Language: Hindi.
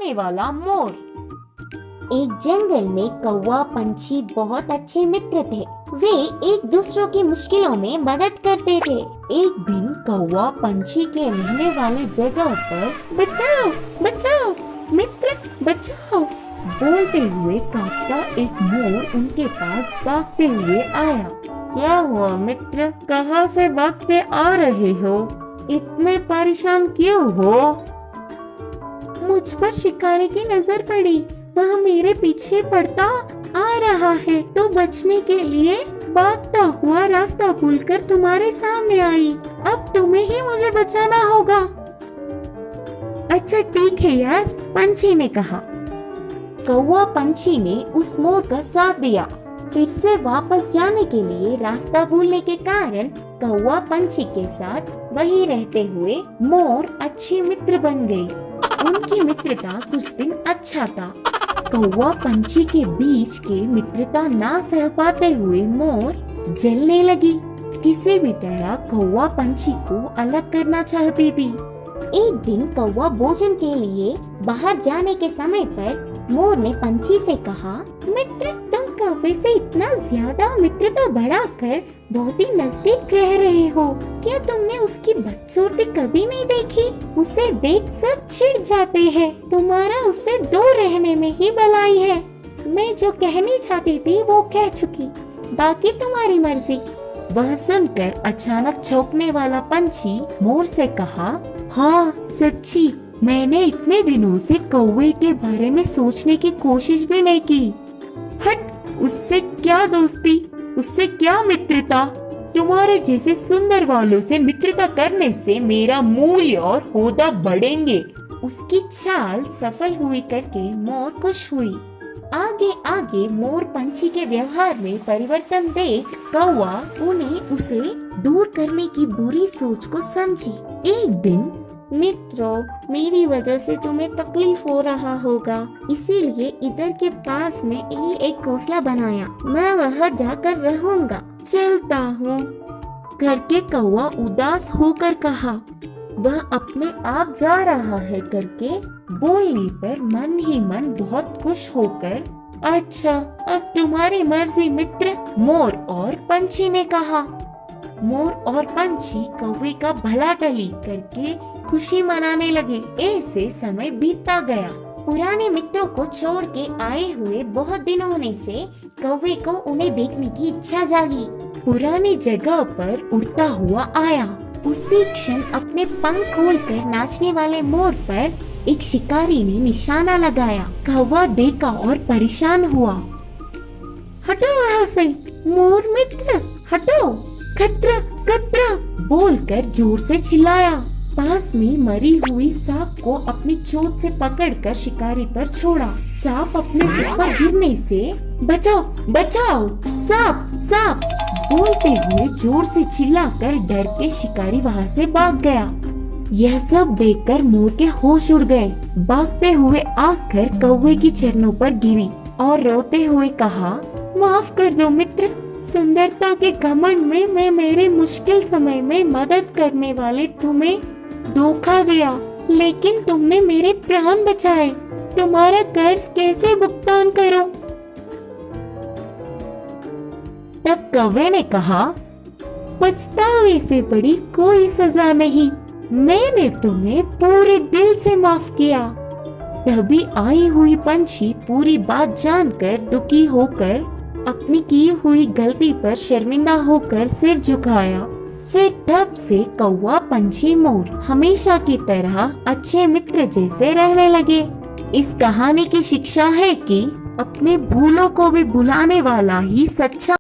छुपाने वाला मोर। एक जंगल में कौवा पंछी बहुत अच्छे मित्र थे। वे एक दूसरों की मुश्किलों में मदद करते थे। एक दिन कौवा पंछी के रहने वाली जगह पर बचाओ बचाओ मित्र बचाओ बोलते हुए कांपता एक मोर उनके पास भागते हुए आया। क्या हुआ मित्र, कहाँ से भागते आ रहे हो? इतने परेशान क्यों हो? मुझ पर शिकारी की नजर पड़ी, वह मेरे पीछे पड़ता आ रहा है तो बचने के लिए भागता हुआ रास्ता भूलकर तुम्हारे सामने आई। अब तुम्हें ही मुझे बचाना होगा। अच्छा ठीक है यार, पंछी ने कहा। कौवा पंछी ने उस मोर का साथ दिया। फिर से वापस जाने के लिए रास्ता भूलने के कारण कौवा पंछी के साथ वही रहते हुए मोर अच्छे मित्र बन गए। उनकी मित्रता कुछ दिन अच्छा था। कौवा पंछी के बीच के मित्रता ना सह पाते हुए मोर जलने लगी। किसी भी तरह कौवा पंछी को अलग करना चाहती थी। एक दिन कौवा भोजन के लिए बाहर जाने के समय पर मोर ने पंछी से कहा, मित्र तुम कौवे से इतना ज्यादा मित्रता बढ़ाकर बहुत ही नजदीक रह रहे हो। क्या तुमने उसकी बदसूरती कभी नहीं देखी? उसे देख सब चिढ़ जाते हैं। तुम्हारा उससे दूर रहने में ही भलाई है। मैं जो कहनी चाहती थी वो कह चुकी, बाकी तुम्हारी मर्जी। वह सुनकर अचानक चौंकने वाला पंछी मोर से कहा, हाँ सच्ची, मैंने इतने दिनों से कौवे के बारे में सोचने की कोशिश भी नहीं की। हट, उससे क्या दोस्ती, उससे क्या मित्रता। तुम्हारे जैसे सुंदर वालों से मित्रता करने से मेरा मूल्य और होदा बढ़ेंगे। उसकी चाल सफल हुई करके मोर खुश हुई। आगे आगे मोर पंछी के व्यवहार में परिवर्तन देख कौवा उन्हें उसे दूर करने की बुरी सोच को समझी। एक दिन, मित्रों मेरी वजह से तुम्हें तकलीफ हो रहा होगा, इसीलिए इधर के पास में ही एक घोंसला बनाया। मैं वहाँ जाकर रहूंगा, चलता हूँ करके कौवा उदास होकर कहा। वह अपने आप जा रहा है करके बोलने पर मन ही मन बहुत खुश होकर, अच्छा अब तुम्हारी मर्जी मित्र, मोर और पंछी ने कहा। मोर और पंछी कौवे का भला टली करके खुशी मनाने लगे। ऐसे समय बीतता गया। पुराने मित्रों को छोड़ के आए हुए बहुत दिन होने से कौवे को उन्हें देखने की इच्छा जागी। पुरानी जगह पर उड़ता हुआ आया। उसी क्षण अपने पंख खोलकर नाचने वाले मोर पर एक शिकारी ने निशाना लगाया। कौवा देखा और परेशान हुआ। हटो वहाँ से मोर मित्र, हटो, खतरा खतरा बोलकर जोर से चिल्लाया। पास में मरी हुई सांप को अपनी चोंच से पकड़कर शिकारी पर छोड़ा। सांप अपने ऊपर गिरने से बचाओ बचाओ, सांप सांप बोलते हुए जोर से चिल्लाकर डर के शिकारी वहाँ से भाग गया। यह सब देखकर मोर के होश उड़ गए। भागते हुए आकर कौवे की चरणों पर गिरी और रोते हुए कहा, माफ कर दो मित्र, सुंदरता के घमंड में मैं मेरे मुश्किल समय में मदद करने वाले तुम्हें धोखा दिया, लेकिन तुमने मेरे प्राण बचाए। तुम्हारा कर्ज कैसे भुगतान करो? तब कौवे ने कहा, पछतावे से बड़ी कोई सजा नहीं, मैंने तुम्हें पूरे दिल से माफ किया। तभी आई हुई पंछी पूरी बात जानकर दुखी होकर अपनी की हुई गलती पर शर्मिंदा होकर सिर झुकाया। फिर तब से कौवा पंछी मोर हमेशा की तरह अच्छे मित्र जैसे रहने लगे। इस कहानी की शिक्षा है कि अपने भूलों को भी भुलाने वाला ही सच्चा